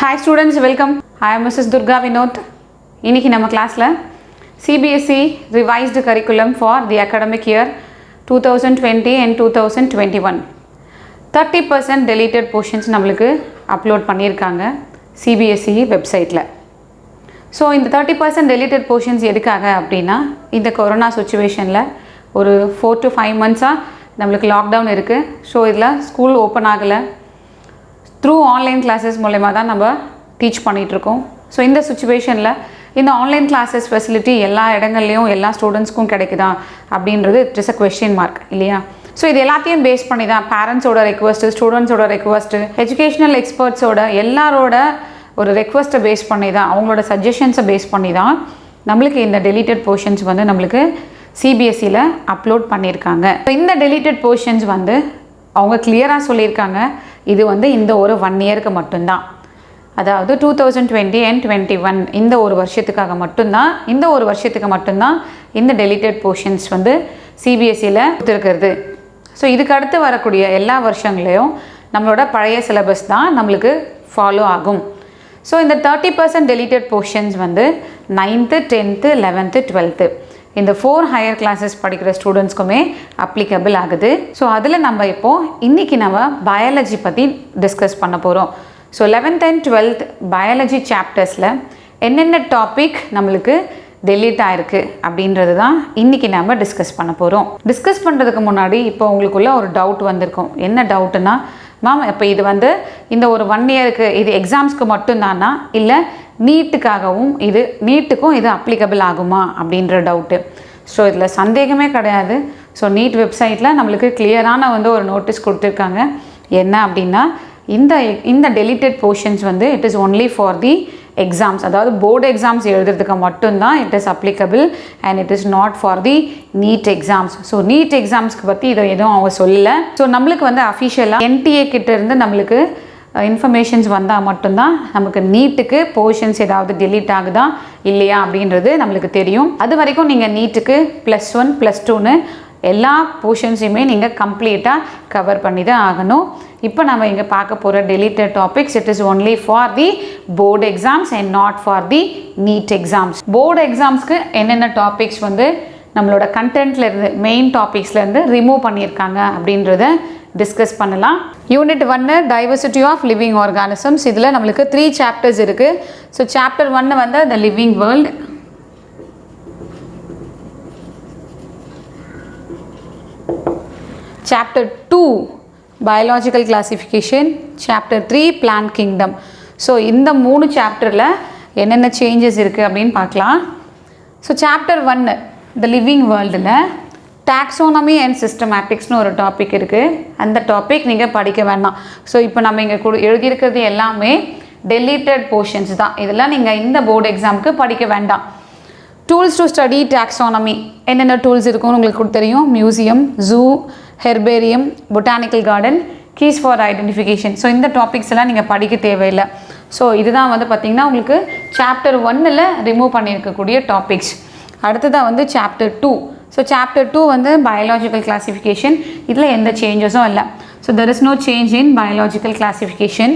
Hi students, welcome. I am Mrs. Durga Vinod. இன்னைக்கு நம்ம கிளாஸ்ல CBSE revised curriculum for the academic year 2020 and 2021. 30% deleted portions நம்மளுக்கு upload பண்ணியிருக்காங்க CBSE வெப்சைட்டில். So இந்த 30% deleted portions எதுக்காக அப்படின்னா இந்த கொரோனா சுச்சுவேஷனில் ஒரு 4 to 5 months-ஆக நம்மளுக்கு லாக்டவுன் இருக்குது. ஸோ இதில் ஸ்கூல் ஓப்பன் ஆகலை. த்ரூ ஆன்லைன் கிளாஸஸ் மூலமா தான் நம்ம டீச் பண்ணிகிட்ருக்கோம். ஸோ இந்த சுச்சுவேஷனில் இந்த ஆன்லைன் கிளாஸஸ் ஃபெசிலிட்டி எல்லா இடங்கள்லையும் எல்லா ஸ்டூடெண்ட்ஸ்க்கும் கிடைக்குதா அப்படின்றது it is a question mark இல்லையா? ஸோ இது எல்லாத்தையும் பேஸ் பண்ணி தான் பேரண்ட்ஸோட ரெக்வஸ்ட்டு, ஸ்டூடெண்ட்ஸோட ரெக்வஸ்ட்டு, எஜுகேஷ்னல் எக்ஸ்பர்ட்ஸோட எல்லாரோட ஒரு ரெக்வஸ்ட்டை பேஸ் பண்ணி தான், அவங்களோட சஜஷன்ஸை பேஸ் பண்ணி தான் நம்மளுக்கு இந்த டெலிட்டட் போர்ஷன்ஸ் வந்து நம்மளுக்கு சிபிஎஸ்சியில் அப்லோட் பண்ணியிருக்காங்க. இந்த டெலிட்டட் போர்ஷன்ஸ் வந்து அவங்க கிளியராக சொல்லியிருக்காங்க, இது வந்து இந்த ஒரு 1 இயருக்கு மட்டும்தான், அதாவது 2020 and 2021 இந்த ஒரு வருஷத்துக்காக மட்டும்தான், இந்த ஒரு வருஷத்துக்கு மட்டும்தான் இந்த டெலிட்டட் போர்ஷன்ஸ் வந்து சிபிஎஸ்சியில் கொடுத்துருக்கிறது. ஸோ இதுக்கு அடுத்து வரக்கூடிய எல்லா வருஷங்களையும் நம்மளோட பழைய சிலபஸ் தான் நம்மளுக்கு ஃபாலோ ஆகும். ஸோ இந்த 30% டெலிட்டட் போர்ஷன்ஸ் வந்து 9th, 10th, 11th, 12th இந்த 4 ஹையர் கிளாஸஸ் படிக்கிற ஸ்டூடெண்ட்ஸ்க்குமே அப்ளிகபிள் ஆகுது. ஸோ அதில் நம்ம இப்போது இன்றைக்கி நம்ம பயாலஜி பற்றி டிஸ்கஸ் பண்ண போகிறோம். So 11th and 12th biology சாப்டர்ஸில் என்னென்ன டாபிக் நம்மளுக்கு டெலீட் ஆகிருக்கு அப்படின்றது தான் இன்றைக்கி நம்ம டிஸ்கஸ் பண்ண போகிறோம். டிஸ்கஸ் பண்ணுறதுக்கு முன்னாடி இப்போ உங்களுக்குள்ள ஒரு டவுட் வந்திருக்கும். என்ன டவுட்டுன்னா, மேம் இப்போ இது வந்து இந்த ஒரு 1 இயருக்கு இது எக்ஸாம்ஸ்க்கு மட்டும்தானா, இல்லை நீட்டுக்காகவும் நீட்டுக்கும் இது அப்ளிகபிள் ஆகுமா அப்படின்ற டவுட்டு. ஸோ இதில் சந்தேகமே கிடையாது. ஸோ நீட் வெப்சைட்டில் நம்மளுக்கு கிளியரான வந்து ஒரு நோட்டீஸ் கொடுத்துருக்காங்க. என்ன அப்படின்னா, இந்த டெலிட்டட் போர்ஷன்ஸ் வந்து it is only for the exams, அதாவது போர்டு எக்ஸாம்ஸ் எழுதுறதுக்கு மட்டும்தான் it is applicable and it is not for the NEET exams. So NEET எக்ஸாம்ஸ்க்கு பற்றி இதை எதுவும் அவங்க சொல்லலை. ஸோ நம்மளுக்கு வந்து அஃபிஷியலாக என்டிஏ கிட்ட இருந்து நம்மளுக்கு இன்ஃபர்மேஷன்ஸ் வந்தால் மட்டும்தான் நமக்கு நீட்டுக்கு போர்ஷன்ஸ் ஏதாவது டெலீட் ஆகுதா இல்லையா அப்படின்றது நம்மளுக்கு தெரியும். அது வரைக்கும் நீங்கள் நீட்டுக்கு +1 +2ன்னு எல்லா போர்ஷன்ஸையுமே நீங்கள் கம்ப்ளீட்டாக கவர் பண்ணி தான் ஆகணும். இப்போ நம்ம இங்கே பார்க்க போகிற deleted topics it is only for the board exams and not for the NEET exams. Board எக்ஸாம்ஸ்க்கு என்னென்ன டாபிக்ஸ் வந்து நம்மளோட கண்டென்ட்லேருந்து மெயின் டாபிக்ஸ்லேருந்து ரிமூவ் பண்ணியிருக்காங்க அப்படின்றத டிஸ்கஸ் பண்ணலாம். Unit 1 diversity of living organisms. இதில் நம்மளுக்கு 3 சாப்டர்ஸ் இருக்குது. ஸோ சாப்டர் 1 வந்து the living world, chapter 2 biological classification, chapter 3 plant kingdom. So இந்த 3 சாப்டரில் என்னென்ன சேஞ்சஸ் இருக்குது அப்படின்னு பார்க்கலாம். ஸோ சாப்டர் 1 த லிவிங் வேர்ல்டில் டாக்ஸானமி அண்ட் சிஸ்டமேட்டிக்ஸ்னு ஒரு டாபிக் இருக்குது. அந்த டாபிக் நீங்கள் படிக்க வேண்டாம். ஸோ இப்போ நம்ம இங்கே எழுதியிருக்கிறது எல்லாமே டெலிட்டட் போர்ஷன்ஸ் தான். இதெல்லாம் நீங்கள் இந்த போர்டு எக்ஸாமுக்கு படிக்க வேண்டாம். டூல்ஸ் டு ஸ்டடி டாக்ஸானமி, என்னென்ன டூல்ஸ் இருக்குன்னு உங்களுக்கு தெரியும். Museum, zoo, herbarium, botanical garden, keys for identification. So இந்த டாபிக்ஸ் எல்லாம் நீங்கள் படிக்க தேவையில்லை. ஸோ இதுதான் வந்து பார்த்திங்கன்னா உங்களுக்கு சாப்டர் 1ல் ரிமூவ் பண்ணியிருக்கக்கூடிய டாபிக்ஸ். அடுத்ததாக வந்து சாப்டர் 2. ஸோ சாப்டர் 2 வந்து பயாலஜிக்கல் கிளாசிஃபிகேஷன். இதில் எந்த சேஞ்சஸும் இல்லை. So there is no change in biological classification.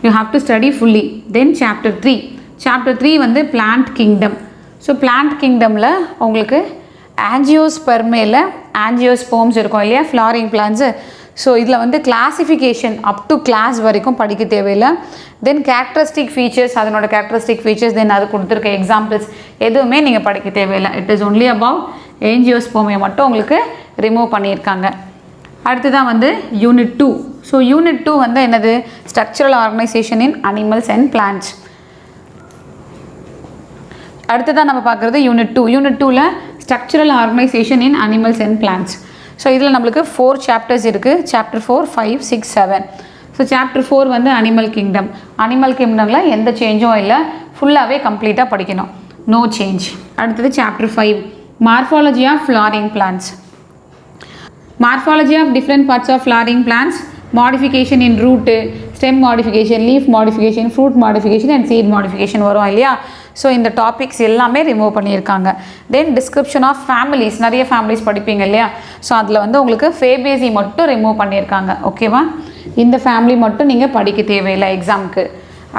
You have to study fully. Then chapter 3. Chapter 3 வந்து பிளான்ட் கிங்டம். ஸோ பிளான்ட் கிங்டமில் உங்களுக்கு ஆஞ்சியோஸ்பெர்மேல ஆஞ்சியோஸ்போம்ஸ் இருக்கும் இல்லையா, ஃப்ளாரிங் பிளான்ஸு. ஸோ இதில் வந்து கிளாசிஃபிகேஷன் அப் டு கிளாஸ் வரைக்கும் படிக்க தேவையில்லை. தென் கேரக்டரிஸ்டிக் ஃபீச்சர்ஸ், அதனோட கேரக்டரிஸ்டிக் ஃபீச்சர்ஸ், தென் அது கொடுத்துருக்க எக்ஸாம்பிள்ஸ் எதுவுமே நீங்கள் படிக்க தேவையில்லை. இட் இஸ் ஒன்லி அபவுட் ஏஞ்சியோஸ்போமியை மட்டும் உங்களுக்கு ரிமூவ் பண்ணியிருக்காங்க. அடுத்ததான் வந்து யூனிட் 2. ஸோ யூனிட் 2 வந்து என்னது, structural organisation in animals and plants. அடுத்ததான் நம்ம பார்க்குறது யூனிட் 2. யூனிட் 2ல் structural organisation in animals and plants. So இதில் நம்மளுக்கு 4 சாப்டர்ஸ் இருக்குது. சாப்டர் 4, 5, 6, 7. ஸோ சாப்டர் 4 வந்து அனிமல் கிங்டம். அனிமல் கிங்டமில் எந்த சேஞ்சும் இல்லை, ஃபுல்லாகவே கம்ப்ளீட்டாக படிக்கணும், நோ சேஞ்ச். அடுத்தது chapter 5 morphology of flowering plants. Morphology of different parts of flowering plants, modification in root, stem modification, leaf modification, fruit modification and seed modification வரும் இல்லையா. ஸோ இந்த டாபிக்ஸ் எல்லாமே ரிமூவ் பண்ணியிருக்காங்க. தென் டிஸ்கிரிப்ஷன் ஆஃப் ஃபேமிலிஸ், நிறைய families படிப்பீங்க இல்லையா. So அதில் வந்து உங்களுக்கு ஃபேபேசி மட்டும் ரிமூவ் பண்ணியிருக்காங்க. ஓகேவா, இந்த ஃபேமிலி மட்டும் நீங்கள் படிக்க தேவையில்லை எக்ஸாமுக்கு.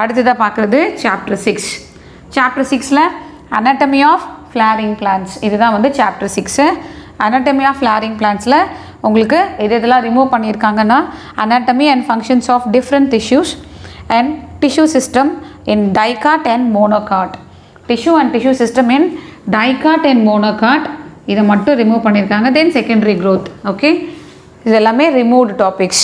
அடுத்ததாக பார்க்குறது சாப்டர் 6. சாப்டர் 6ல் anatomy of flowering plants. இதுதான் வந்து சாப்டர் 6. anatomy of flowering plantsல உங்களுக்கு இதெல்லாம் ரிமூவ் பண்ணியிருக்காங்கன்னா anatomy and functions of different tissues and tissue system in dicot and monocot. tissue and tissue system in dicot and monocot இதை மட்டும் remove பண்ணியிருக்காங்க. தென் secondary growth. Okay, இது எல்லாமே ரிமூவ்டு டாபிக்ஸ்.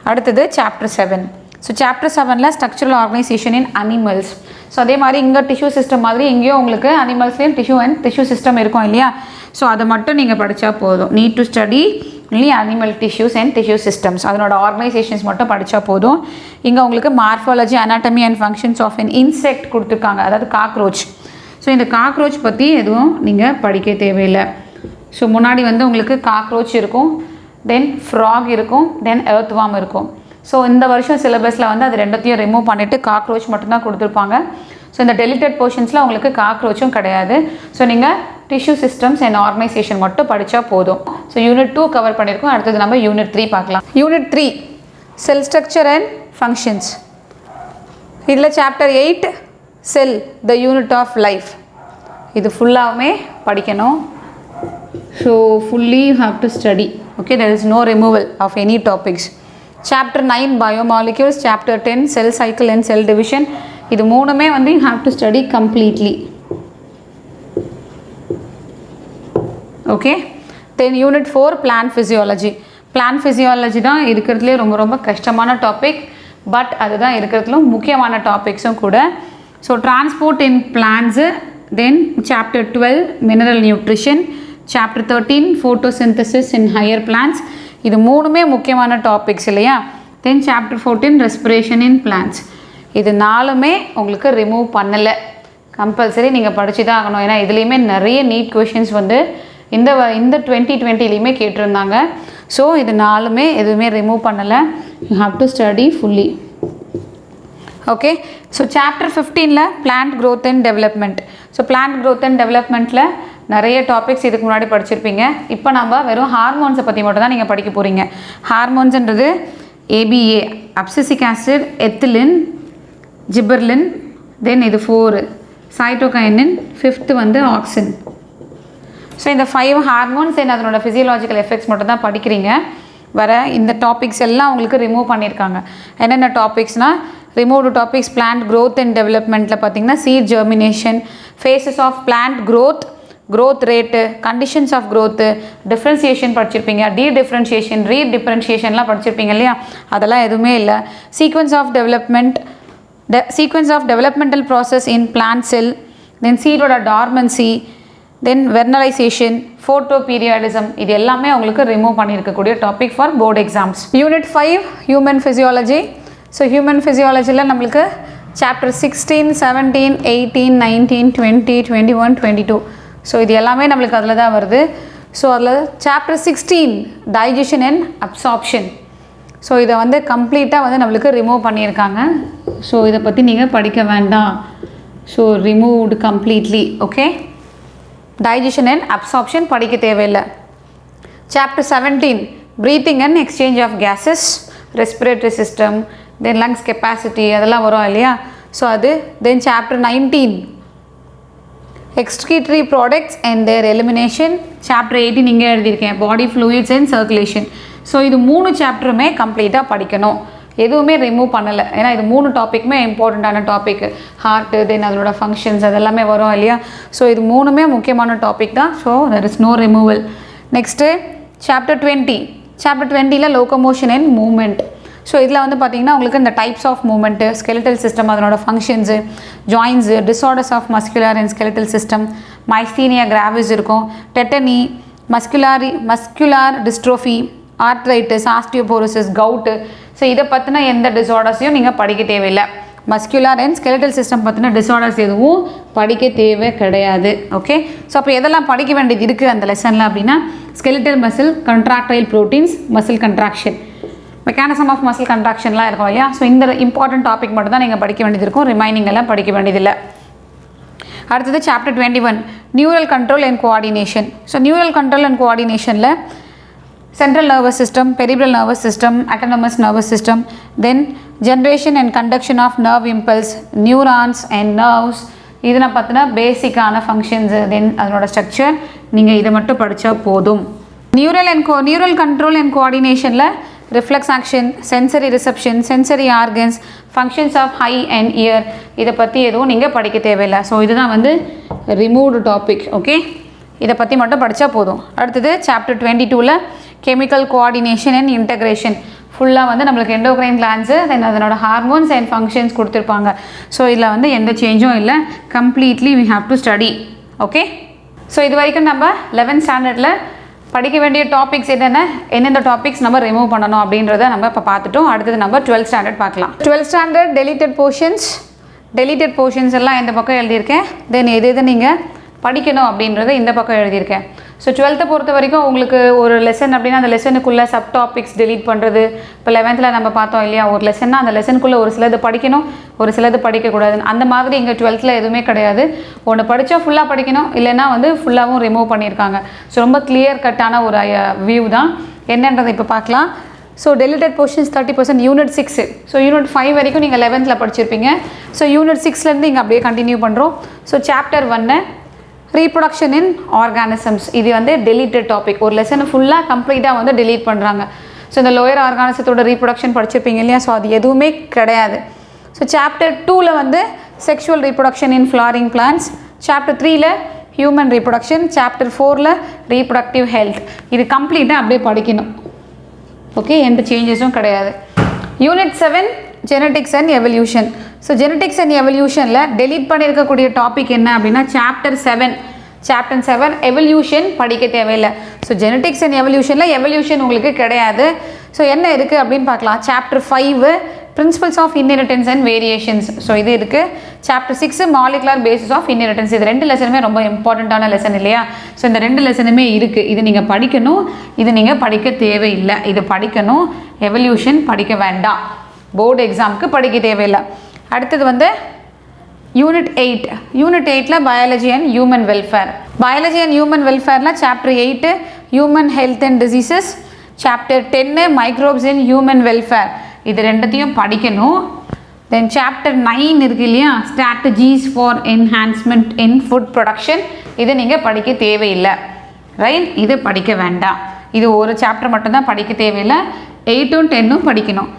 அடுத்தது சாப்டர் 7. ஸோ சாப்டர் 7ல் structural organisation in animals. So அதே மாதிரி இங்கே டிஷ்யூ சிஸ்டம் மாதிரி இங்கேயும் உங்களுக்கு அனிமல்ஸ்லேயும் டிஷ்யூ சிஸ்டம் இருக்கும் இல்லையா? ஸோ அதை மட்டும் நீங்கள் படித்தா போதும். Need to study only animal tissues and tissue systems, அதனோட ஆர்கனைசேஷன்ஸ் மட்டும் படித்தா போதும். இங்கே உங்களுக்கு morphology, anatomy and functions of an insect கொடுத்துருக்காங்க, அதாவது காக்ரோச். ஸோ இந்த காக்ரோச் பற்றி எதுவும் நீங்கள் படிக்க தேவையில்லை. ஸோ முன்னாடி வந்து உங்களுக்கு காக்ரோச் இருக்கும், தென் ஃப்ராக் இருக்கும், தென் எர்த்வார்ம் இருக்கும். ஸோ இந்த வருஷம் சிலபஸில் வந்து அது ரெண்டத்தையும் ரிமூவ் பண்ணிவிட்டு காக்ரோச் மட்டும்தான் கொடுத்துருப்பாங்க. ஸோ இந்த டெலிட்டட் போர்ஷன்ஸில் உங்களுக்கு காக்ரோச்சும் கிடையாது. ஸோ நீங்கள் டிஷ்யூ சிஸ்டம்ஸ் அண்ட் ஆர்கனைசேஷன் மட்டும் படித்தா போதும். ஸோ யூனிட் 2 கவர் பண்ணியிருக்கோம். அடுத்தது நம்ம யூனிட் 3 பார்க்கலாம். Unit 3 cell structure and functions. இதில் chapter 8 cell the unit of life. இது ஃபுல்லாகவுமே படிக்கணும். So fully you have to study. Okay, there is no removal of any topics. Chapter 9 biomolecules, Chapter 10 cell cycle and cell division. இது மூணுமே வந்து you have to study completely. Okay, then unit 4 plant physiology. plant physiology தான் இருக்கிறதுலே ரொம்ப ரொம்ப கஷ்டமான topic, but அதுதான் இருக்கிறதுல முக்கியமான டாபிக்ஸும் கூட. So transport in plants, then chapter 12 mineral nutrition, chapter 13 photosynthesis in higher plants. இது மூணுமே முக்கியமான டாபிக்ஸ் இல்லையா? தென் சாப்டர் 14 ரெஸ்பிரேஷன் இன் பிளான்ஸ். இது நாலுமே உங்களுக்கு ரிமூவ் பண்ணலை, கம்பல்சரி நீங்கள் படித்து தான் ஆகணும். ஏன்னா இதுலேயுமே நிறைய நீட் கொஷின்ஸ் வந்து இந்த 2020லேயுமே கேட்டிருந்தாங்க. ஸோ இது நாலுமே எதுவுமே ரிமூவ் பண்ணலை. You have to study fully. Okay, so chapter 15ல் plant growth and development. So plant growth and டெவலப்மெண்ட்டில் நிறைய டாபிக்ஸ் இதுக்கு முன்னாடி படிச்சிருப்பீங்க. இப்போ நம்ம வெறும் ஹார்மோன்ஸை பற்றி மட்டும் தான் நீங்கள் படிக்க போகிறீங்க. ஹார்மோன்ஸ்ன்றது ABA, abscisic acid, ethylene, gibberellin, then இது 4 சைட்டோகைனின், 5th வந்து ஆக்சின். ஸோ இந்த 5 ஹார்மோன்ஸ் அண்ட் அதனோட ஃபிசியலாஜிக்கல் எஃபெக்ட்ஸ் மட்டும் தான் படிக்கிறீங்க. வர இந்த டாபிக்ஸ் எல்லாம் உங்களுக்கு ரிமூவ் பண்ணியிருக்காங்க. என்னென்ன டாபிக்ஸ்னால் removed topics plant growth and டெவலப்மெண்ட்டில் பார்த்தீங்கன்னா seed germination, phases of plant growth rate, conditions of growth, differentiation படிச்சிருப்பீங்க, டிஃப்ரென்ஷியேஷன், டிஃப்ரென்ஷியேஷன்லாம் படிச்சிருப்பீங்க இல்லையா? அதெல்லாம் எதுவுமே இல்லை. Sequence of developmental process in plant cell, then சீடோட dormancy, then vernalisation, photoperiodism, இது எல்லாமே உங்களுக்கு ரிமூவ் பண்ணியிருக்கக்கூடிய topic for board exams. Unit 5 human physiology. So human ஃபிசியாலஜியில் நம்மளுக்கு சாப்டர் 16, 17, 18, 19, 20, 21, 22. ஸோ இது எல்லாமே நம்மளுக்கு அதில் தான் வருது. ஸோ அதில் chapter 16 digestion and absorption. So இதை வந்து கம்ப்ளீட்டாக வந்து நம்மளுக்கு ரிமூவ் பண்ணியிருக்காங்க. ஸோ இதை பற்றி நீங்கள் படிக்க வேண்டாம். So removed completely. Okay, digestion and absorption படிக்க தேவையில்லை. Chapter 17 breathing and exchange of gases, respiratory system, then lungs capacity, அதெல்லாம் வரும் இல்லையா? ஸோ அது. Then chapter 19 excretory products and their elimination. Chapter 18 இங்கே எழுதியிருக்கேன், body fluids and circulation. So இது 3 சாப்டருமே கம்ப்ளீட்டாக படிக்கணும், எதுவுமே ரிமூவ் பண்ணலை. ஏன்னா இது 3 டாப்பிக்குமே இம்பார்ட்டண்ட்டான டாபிக். ஹார்ட்டு, தென் அதோட ஃபங்க்ஷன்ஸ் அதெல்லாமே வரும் இல்லையா? ஸோ இது 3மே முக்கியமான டாபிக் தான். So there is no removal. Next chapter 20. Chapter 20ல் லோகோமோஷன் அண்ட் மூமெண்ட். ஸோ இதில் வந்து பார்த்திங்கன்னா உங்களுக்கு இந்த types of movement, skeletal system, அதனோட functions, joints, disorders of muscular and skeletal system, myasthenia gravis இருக்கும், tetany, muscular dystrophy, arthritis, osteoporosis, gout. So இதை பற்றின எந்த டிஸார்டர்ஸையும் நீங்கள் படிக்க தேவையில்லை. மஸ்குலர் அண்ட் ஸ்கெலிட்டல் சிஸ்டம் பற்றின டிஸார்டர்ஸ் எதுவும் படிக்க தேவை கிடையாது. ஓகே, ஸோ அப்போ எதெல்லாம் படிக்க வேண்டியது இருக்குது அந்த லெசனில் அப்படின்னா skeletal muscle, contractile proteins, muscle contraction, mechanism of muscle கண்ட்ராக்ஷன்லாம் இருக்கும் இல்லையா? ஸோ இந்த இம்பார்ட்டன்ட் டாபிக் மட்டும் தான் நீங்கள் படிக்க வேண்டியது இருக்கும், ரிமைனிங் எல்லாம் படிக்க வேண்டியதில்லை. அடுத்தது chapter 21 neural control and coordination. So neural control and கோஆர்டினேஷனில் central nervous system, peripheral nervous system, autonomous nervous system, then generation and conduction of nerve impulse, neurons and nerves. இதனை பற்றின பேசிக்கான ஃபங்க்ஷன்ஸு, தென் அதனோட ஸ்ட்ரக்சர் நீங்கள் இதை மட்டும் படித்தா போதும். நியூரல் கண்ட்ரோல் அண்ட் கோஆர்டினேஷனில் reflex action, sensory reception, sensory organs, functions of eye and ear, இதை பற்றி எதுவும் நீங்கள் படிக்க தேவையில்லை. ஸோ இதுதான் வந்து ரிமூவ்டு டாபிக். ஓகே, இதை பற்றி மட்டும் படித்தா போதும். அடுத்தது சாப்டர் 22ல் கெமிக்கல் கோஆர்டினேஷன் அண்ட் இன்டகிரேஷன், ஃபுல்லாக வந்து நம்மளுக்கு எண்டோக்ரைன் கிளான்ஸு, தென் அதனோட ஹார்மோன்ஸ் அண்ட் ஃபங்க்ஷன்ஸ் கொடுத்துருப்பாங்க. ஸோ இதில் வந்து எந்த சேஞ்சும் இல்லை, completely we have to study. Okay, so இது வரைக்கும் நம்ம 11th ஸ்டாண்டர்டில் படிக்க வேண்டிய டாபிக்ஸ் என்னென்ன டாபிக்ஸ் நம்ம ரிமூவ் பண்ணணும் அப்படின்றத நம்ம இப்போ பார்த்துட்டோம். அடுத்தது நம்ம 12th ஸ்டாண்டர்ட் பார்க்கலாம். 12th ஸ்டாண்டர்ட் டெலிட்டட் போர்ஷன்ஸ் எல்லாம் இந்த பக்கம் எழுதியிருக்கேன். தென் எது நீங்கள் படிக்கணும் அப்படின்றத இந்த பக்கம் எழுதியிருக்கேன். ஸோ 12th பொறுத்த வரைக்கும் உங்களுக்கு ஒரு லெசன் அப்படின்னா அந்த லெசனுக்குள்ளே சப் டாபிக்ஸ் டெலீட் பண்ணுறது, இப்போ 11th நம்ம பார்த்தோம் இல்லையா, ஒரு லெசன்னா அந்த லெசனுக்குள்ளே ஒரு சிலது படிக்கணும், ஒரு சிலது படிக்கக்கூடாது. அந்த மாதிரி இங்கே 12th எதுவுமே கிடையாது. ஒன்று படித்தா ஃபுல்லாக படிக்கணும், இல்லைன்னா வந்து ஃபுல்லாகவும் ரிமூவ் பண்ணியிருக்காங்க. ஸோ ரொம்ப கிளியர் கட்டான ஒரு வியூ தான். என்னன்றதை இப்போ பார்க்கலாம். So deleted portions 30%, unit 6. So unit 5 வரைக்கும் நீங்கள் 11th படிச்சிருப்பீங்க. ஸோ யூனிட் 6லேருந்து இங்கே அப்படியே கண்டினியூ பண்ணுறோம். So chapter 1 reproduction in organisms, இது வந்து டெலிட்டட் டாபிக். ஒரு லெசனை ஃபுல்லாக கம்ப்ளீட்டாக வந்து டெலீட் பண்ணுறாங்க. ஸோ இந்த லோயர் ஆர்கானிசத்தோட ரீப்ரொடக்ஷன் படிச்சிருப்பீங்க இல்லையா, ஸோ அது எதுவுமே கிடையாது. ஸோ சாப்டர் 2ல் வந்து sexual reproduction in flowering plants, chapter 3ல் ஹியூமன் ரீப்ரொடக்ஷன், சாப்டர் 4ல் ரீப்ரொடக்டிவ் ஹெல்த். இது கம்ப்ளீட்டாக அப்படியே படிக்கணும். ஓகே, எந்த சேஞ்சஸும் கிடையாது. Unit 7 genetics and evolution. So genetics and எவல்யூஷனில் டெலீட் பண்ணியிருக்கக்கூடிய டாபிக் என்ன அப்படின்னா சாப்டர் 7 எவல்யூஷன் படிக்க தேவையில்லை. ஸோ ஜெனட்டிக்ஸ் அண்ட் எவல்யூஷனில் எவல்யூஷன் உங்களுக்கு கிடையாது. ஸோ என்ன இருக்குது அப்படின்னு பார்க்கலாம். Chapter 5 principles of inheritance and variations, so இது இருக்குது. Chapter 6 molecular basis of inheritance. இது 2 லெசனுமே ரொம்ப இம்பார்ட்டண்ட்டான லெசன் இல்லையா. ஸோ இந்த 2 லெசனுமே இருக்குது. இது நீங்கள் படிக்கணும், இது நீங்கள் படிக்க தேவையில்லை. இது படிக்கணும், எவல்யூஷன் படிக்க வேண்டாம், போர்டு எக்ஸாமுக்கு படிக்க தேவையில்லை. அடுத்தது வந்து யூனிட் 8ல் பயாலஜி அண்ட் ஹியூமன் வெல்ஃபேரில் chapter 8 human health and diseases, chapter 10 microbes in human welfare. இது ரெண்டத்தையும் படிக்கணும். தென் சாப்டர் 9 இருக்கு இல்லையா, strategies for enhancement in food production, இது நீங்கள் படிக்க தேவையில்லை. ரைட், இது படிக்க வேண்டாம். இது ஒரு சாப்டர் மட்டும்தான் படிக்க தேவையில்லை. 8ம் 10ம் படிக்கணும்.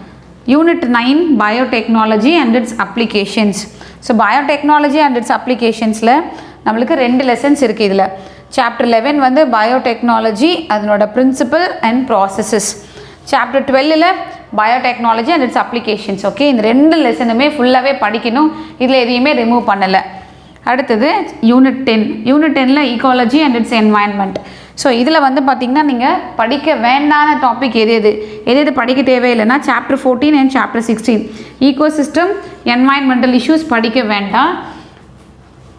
Unit 9 biotechnology and its applications. So biotechnology and its அப்ளிகேஷன்ஸில் நம்மளுக்கு 2 லெசன்ஸ் இருக்குது. இதில் சாப்டர் 11 வந்து பயோடெக்னாலஜி, அதனோட பிரின்சிபல் அண்ட் ப்ராசஸஸ். சாப்டர் 12ல் biotechnology and its applications. Okay, இந்த 2 லெசனுமே ஃபுல்லாகவே படிக்கணும், இதில் எதையுமே ரிமூவ் பண்ணலை. அடுத்தது யூனிட் 10ல் ecology and its environment. So இதில் வந்து பார்த்திங்கன்னா நீங்கள் படிக்க வேண்டான டாபிக் எது படிக்க தேவையில்லைன்னா chapter 14 and chapter 16 ecosystem environmental issues படிக்க வேண்டாம்.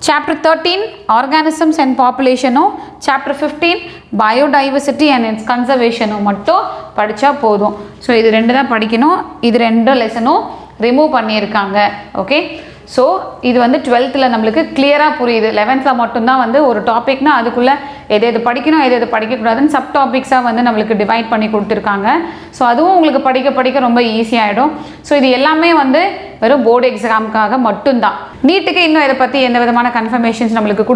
சாப்டர் 13 ஆர்கானிசம்ஸ் அண்ட் பாப்புலேஷனும், சாப்டர் 15 பயோடைவர்சிட்டி அண்ட் இட்ஸ் கன்சர்வேஷனும் மட்டும் படித்தா போதும். ஸோ இது 2 தான் படிக்கணும், இது 2 லெசனும் ரிமூவ் பண்ணியிருக்காங்க. ஓகே, ஸோ இது வந்து 12th நம்மளுக்கு கிளியராக புரியுது. 11th மட்டும்தான் வந்து ஒரு டாபிக்னா அதுக்குள்ளே எது படிக்கணும் எது படிக்கக்கூடாதுன்னு சப் டாபிக்ஸாக வந்து நம்மளுக்கு டிவைட் பண்ணி கொடுத்துருக்காங்க. ஸோ அதுவும் உங்களுக்கு படிக்க ரொம்ப ஈஸியாகிடும். ஸோ இது எல்லாமே வந்து வெறும் போர்டு எக்ஸாமுக்காக மட்டும்தான். நீட்டுக்கு இன்னும் இதை பற்றி எந்த விதமான கன்ஃபர்மேஷன்ஸ் நம்மளுக்கு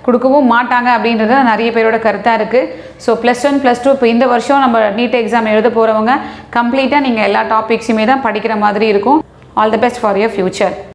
கொடுக்கவும் மாட்டாங்க அப்படின்றது நிறைய பேரோட கருத்தாக இருக்குது. ஸோ +1 +2 இப்போ இந்த வருஷம் நம்ம நீட் எக்ஸாம் எழுத போகிறவங்க கம்ப்ளீட்டாக நீங்கள் எல்லா டாபிக்ஸுமே தான் படிக்கிற மாதிரி இருக்கும். All the best for your future.